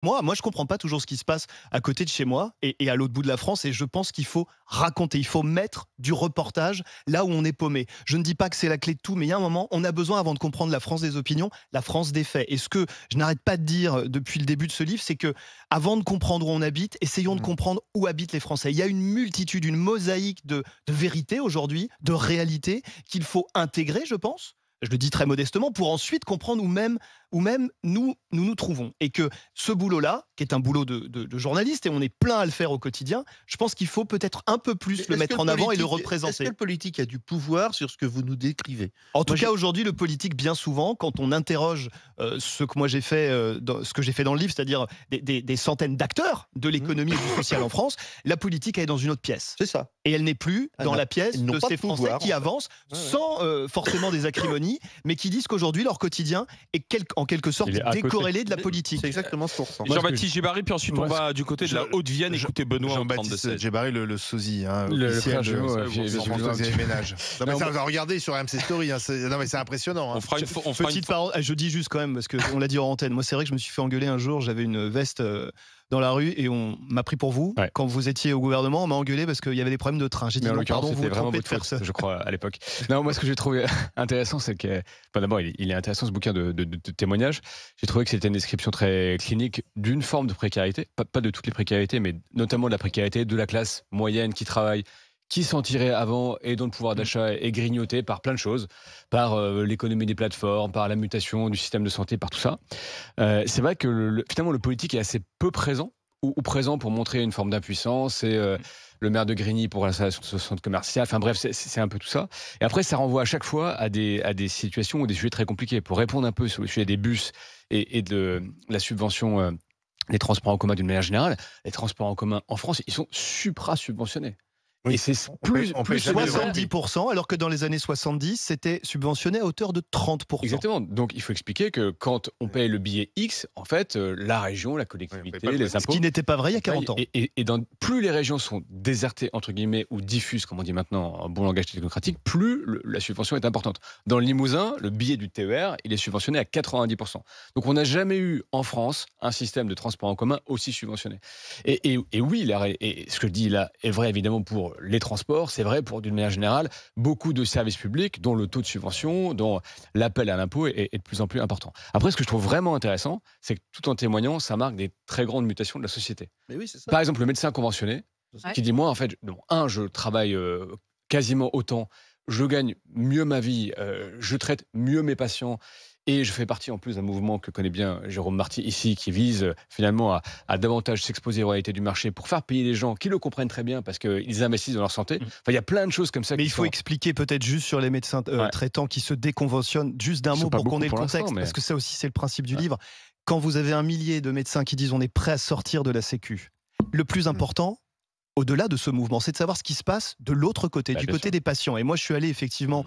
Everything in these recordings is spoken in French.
Moi, je comprends pas toujours ce qui se passe à côté de chez moi et à l'autre bout de la France. Et je pense qu'il faut raconter, il faut mettre du reportage là où on est paumé. Je ne dis pas que c'est la clé de tout, mais il y a un moment, on a besoin, avant de comprendre la France des opinions, la France des faits. Et ce que je n'arrête pas de dire depuis le début de ce livre, c'est que avant de comprendre où on habite, essayons de Mmh. comprendre où habitent les Français. Il y a une multitude, une mosaïque de vérités aujourd'hui, de réalités qu'il faut intégrer, je pense. Je le dis très modestement, pour ensuite comprendre où même nous trouvons. Et que ce boulot-là, qui est un boulot de journaliste, et on est plein à le faire au quotidien, je pense qu'il faut peut-être un peu Mais plus le mettre en avant et le est-ce que représenter. le politique a du pouvoir sur ce que vous nous décrivez? En tout Moi, cas, j'ai aujourd'hui, le politique, bien souvent, quand on interroge ce que moi j'ai fait, ce que j'ai fait dans le livre, c'est-à-dire des centaines d'acteurs de mmh, l'économie et du social en France, la politique elle est dans une autre pièce. c'est ça. Et elle n'est plus Elle dans n'a la pièce Ils n'ont de pas de ces Français pouvoir, en qui fait. avancent Ouais, ouais. sans forcément des acrimonies, mais qui disent qu'aujourd'hui, leur quotidien est en quelque sorte Il est à côté. décorrélé de la C'est politique. exactement ce qu'on ressent. Moi, ce que Jean-Baptiste Gibari, puis ensuite on moi, ce va du côté de Je la Haute-Vienne je écouter Benoît au Jean-Baptiste 32-16. Djebari, le sosie, hein, le officiel frère de jumeau, François-Xavier Ménage. Non, mais Non, ça, regardez sur RMC Story, hein, non, mais c'est impressionnant. Hein. On fera Petite parenthèse, je dis juste quand même, parce qu'on l'a dit en antenne, moi c'est vrai que je me suis fait engueuler un jour, j'avais une veste dans la rue et on m'a pris pour vous. Ouais. Quand vous étiez au gouvernement, on m'a engueulé parce qu'il y avait des problèmes de train. J'ai dit Mais en non, l'occurrence, pardon, vous c'était vous vraiment trompez de votre faute, personne. je crois, à l'époque. Non, moi, ce que j'ai trouvé intéressant, c'est que, enfin, d'abord, il est intéressant ce bouquin de témoignages. J'ai trouvé que c'était une description très clinique d'une forme de précarité, pas de toutes les précarités, mais notamment de la précarité de la classe moyenne qui travaille, qui s'en tirait avant et dont le pouvoir d'achat est grignoté par plein de choses, par l'économie des plateformes, par la mutation du système de santé, par tout ça. C'est vrai que finalement, le politique est assez peu présent ou présent pour montrer une forme d'impuissance. Et le maire de Grigny pour l'installation de ce centre commercial. Enfin bref, c'est un peu tout ça. Et après, ça renvoie à chaque fois à des situations ou des sujets très compliqués. Pour répondre un peu sur le sujet des bus et de la subvention des transports en commun d'une manière générale, les transports en commun en France, ils sont supra-subventionnés. Et Oui. c'est On paye plus jamais le vrai. 70%, alors que dans les années 70, c'était subventionné à hauteur de 30%. Exactement. Donc, il faut expliquer que quand on paye le billet X, en fait, la région, la Ouais, on paye collectivité, pas le les vrai. Ce impôts qui n'était pas vrai il y a 40 ans. plus les régions sont désertées, entre guillemets, ou diffuses, comme on dit maintenant en bon langage technocratique, plus la subvention est importante. Dans le Limousin, le billet du TER, il est subventionné à 90%. Donc on n'a jamais eu en France un système de transport en commun aussi subventionné. Et oui, et ce que je dis là est vrai évidemment pour les transports, c'est vrai pour, d'une manière générale, beaucoup de services publics dont le taux de subvention, dont l'appel à l'impôt est de plus en plus important. Après, ce que je trouve vraiment intéressant, c'est que tout en témoignant, ça marque des très grandes mutations de la société. Mais oui, c'est ça. Par exemple, le médecin conventionné, Ouais. qui dit, moi, en fait, je travaille quasiment autant, je gagne mieux ma vie, je traite mieux mes patients, et je fais partie en plus d'un mouvement que connaît bien Jérôme Marty ici, qui vise finalement à davantage s'exposer aux réalités du marché pour faire payer les gens qui le comprennent très bien parce qu'ils investissent dans leur santé. Enfin, il y a plein de choses comme ça Mais qui il faut sont... expliquer peut-être juste sur les médecins Ouais. traitants qui se déconventionnent, juste d'un Ils sont mot pas pour qu'on beaucoup ait le pour l'instant, contexte, mais- parce que ça aussi c'est le principe du Ouais. livre. Quand vous avez 1 millier de médecins qui disent on est prêt à sortir de la Sécu, le plus important, au-delà de ce mouvement, c'est de savoir ce qui se passe de l'autre côté, Bah, du bien côté sûr. des patients. Et moi, je suis allé effectivement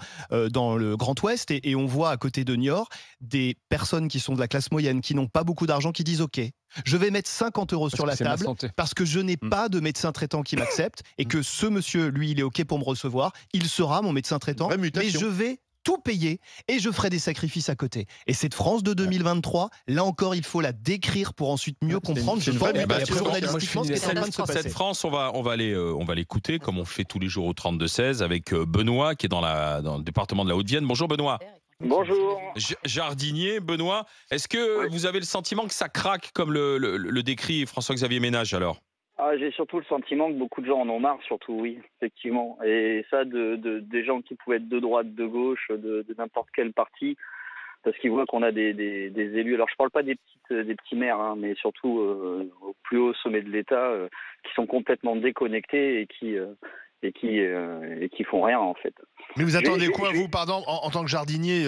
dans le Grand Ouest et on voit à côté de Niort des personnes qui sont de la classe moyenne, qui n'ont pas beaucoup d'argent, qui disent OK, je vais mettre 50 euros Parce sur que la c'est ma table santé. parce que je n'ai Mm. pas de médecin traitant qui m'accepte et que ce monsieur, lui, il est OK pour me recevoir, il sera mon médecin traitant, Vraie mais mutation. je vais tout payer et je ferai des sacrifices à côté. Et cette France de 2023, là encore, il faut la décrire pour ensuite mieux comprendre. c'est une Je vraie pense, mutation. et après, journalistiquement, ce qui est en train de se Cette passer. France, on va l'écouter comme on fait tous les jours au 32-16 avec Benoît qui est dans le département de la Haute-Vienne. Bonjour Benoît. Bonjour. Jardinier, Benoît, est-ce que Oui. vous avez le sentiment que ça craque comme le décrit François-Xavier Ménage alors? J'ai surtout le sentiment que beaucoup de gens en ont marre, surtout, oui, effectivement. Et ça, des gens qui pouvaient être de droite, de gauche, de n'importe quel parti, parce qu'ils voient qu'on a des élus. Alors, je parle pas des petits maires, hein, mais surtout au plus haut sommet de l'État, qui sont complètement déconnectés et qui font rien, en fait. Mais vous attendez Je- quoi, je- vous, pardon, en tant que jardinier,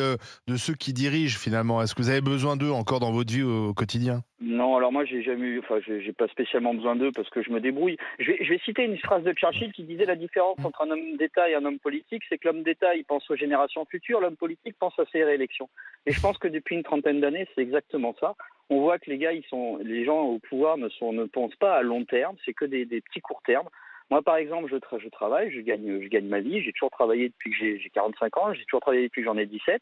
de ceux qui dirigent finalement? Est-ce que vous avez besoin d'eux encore dans votre vie au quotidien? Non, alors moi j'ai jamais eu, j'ai pas spécialement besoin d'eux parce que je me débrouille. Je vais citer une phrase de Churchill qui disait la différence entre un homme d'État et un homme politique, c'est que l'homme d'État il pense aux générations futures, l'homme politique pense à ses réélections. Et je pense que depuis une trentaine d'années c'est exactement ça. On voit que les gens au pouvoir ne pensent pas à long terme, c'est que des petits courts termes. Moi par exemple je travaille, je gagne ma vie, j'ai toujours travaillé depuis que j'ai 45 ans, j'ai toujours travaillé depuis que j'en ai 17.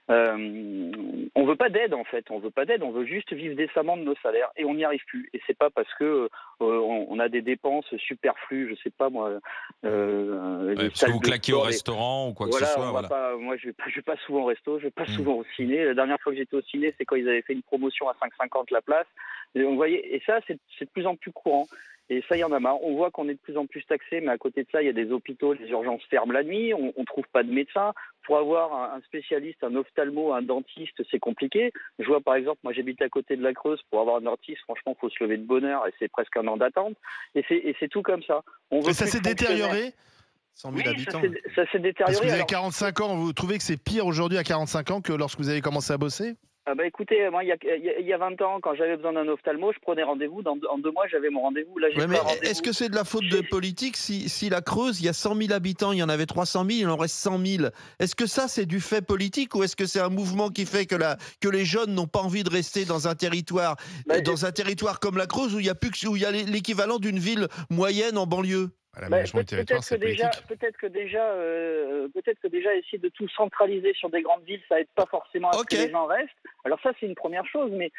On veut pas d'aide en fait, on veut pas d'aide, on veut juste vivre décemment de nos salaires et on n'y arrive plus. Et c'est pas parce que on a des dépenses superflues, je sais pas moi. Parce que vous claquez au restaurant ou quoi que ce soit. Moi je vais pas souvent au resto, je vais pas souvent au ciné. La dernière fois que j'étais au ciné, c'est quand ils avaient fait une promotion à 5,50 la place. Et ça c'est de plus en plus courant. Et ça, il y en a marre. On voit qu'on est de plus en plus taxé, mais à côté de ça, il y a des hôpitaux, les urgences ferment la nuit, on ne trouve pas de médecin. Pour avoir un spécialiste, un ophtalmo, un dentiste, c'est compliqué. Je vois par exemple, moi j'habite à côté de la Creuse, pour avoir un dentiste, franchement, il faut se lever de bonne heure et c'est presque un an d'attente. Et c'est tout comme ça. Et ça s'est détérioré 100 000 habitants. Ça s'est détérioré. Parce que vous avez 45 ans, vous trouvez que c'est pire aujourd'hui à 45 ans que lorsque vous avez commencé à bosser? Écoutez, moi, il y a 20 ans, quand j'avais besoin d'un ophtalmo, je prenais rendez-vous. En 2 mois, j'avais mon rendez-vous. Là, j'ai pas rendez-vous. Est-ce que c'est de la faute de politique si la Creuse, il y a 100 000 habitants, il y en avait 300 000, il en reste 100 000? Est-ce que ça, c'est du fait politique ou est-ce que c'est un mouvement qui fait que les jeunes n'ont pas envie de rester dans un territoire comme la Creuse où il y a l'équivalent d'une ville moyenne en banlieue? Peut-être que déjà essayer de tout centraliser sur des grandes villes, ça aide pas forcément à ce que les gens restent. Alors ça, c'est une première chose, mais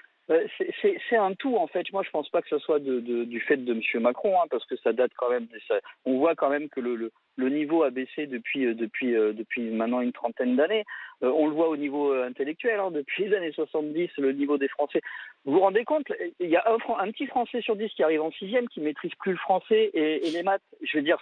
c'est un tout en fait. Moi, je pense pas que ce soit du fait de M. Macron, parce que ça date quand même. On voit quand même que le niveau a baissé depuis maintenant une trentaine d'années. On le voit au niveau intellectuel. Depuis les années 70, le niveau des Français. Vous vous rendez compte, il y a un petit Français sur 10 qui arrive en 6e qui maîtrise plus le français et les maths. Je veux dire,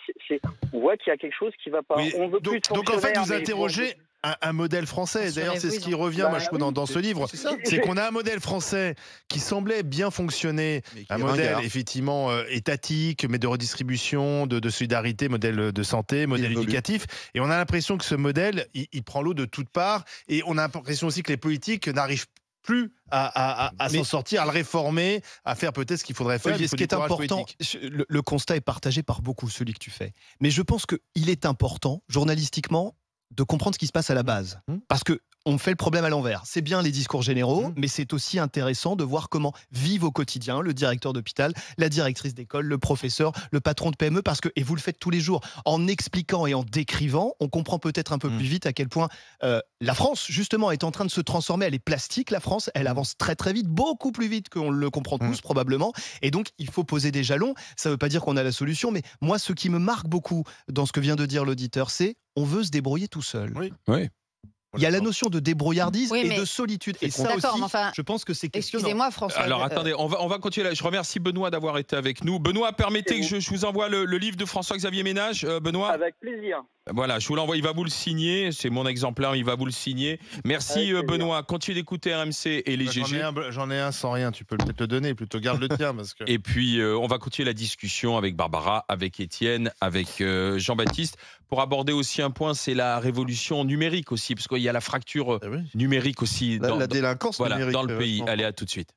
on voit qu'il y a quelque chose qui va pas. Oui, On veut plus de donc en fait, vous fonctionnaires, interrogez un modèle français. D'ailleurs, c'est ce qui revient, moi, je trouve, dans ce livre. C'est qu'on a un modèle français qui semblait bien fonctionner, un modèle effectivement étatique, mais de redistribution, de solidarité, modèle de santé, modèle éducatif. Et on a l'impression que ce modèle, il prend l'eau de toutes parts. Et on a l'impression aussi que les politiques n'arrivent plus à s'en sortir, à le réformer, à faire peut-être ce qu'il faudrait faire. Ce qui est important, le constat est partagé par beaucoup, celui que tu fais. Mais je pense qu'il est important, journalistiquement, de comprendre ce qui se passe à la base. Parce que on fait le problème à l'envers. C'est bien les discours généraux, mais c'est aussi intéressant de voir comment vivent au quotidien le directeur d'hôpital, la directrice d'école, le professeur, le patron de PME, et vous le faites tous les jours, en expliquant et en décrivant, on comprend peut-être un peu plus vite à quel point la France, justement, est en train de se transformer. Elle est plastique, la France, elle avance très très vite, beaucoup plus vite qu'on le comprend tous probablement, et donc il faut poser des jalons. Ça ne veut pas dire qu'on a la solution, mais moi, ce qui me marque beaucoup dans ce que vient de dire l'auditeur, c'est on veut se débrouiller tout seul. Oui. Il y a la notion de débrouillardise et de solitude. Et ça aussi, je pense que c'est questionnant. Excusez-moi, François. Alors attendez, on va continuer là. Je remercie Benoît d'avoir été avec nous. Benoît, permettez que je vous envoie le livre de François-Xavier Ménage. Benoît. Avec plaisir. Voilà, je vous l'envoie, il va vous le signer. C'est mon exemplaire, il va vous le signer. Merci Benoît. Continuez d'écouter RMC et les GG. J'en ai un sans rien, tu peux peut-être le donner, plutôt garde le tien. Parce que... Et puis, on va continuer la discussion avec Barbara, avec Étienne, avec Jean-Baptiste, pour aborder aussi un point, c'est la révolution numérique aussi, parce qu'il y a la fracture numérique aussi la délinquance numérique, dans le pays. Allez, à tout de suite.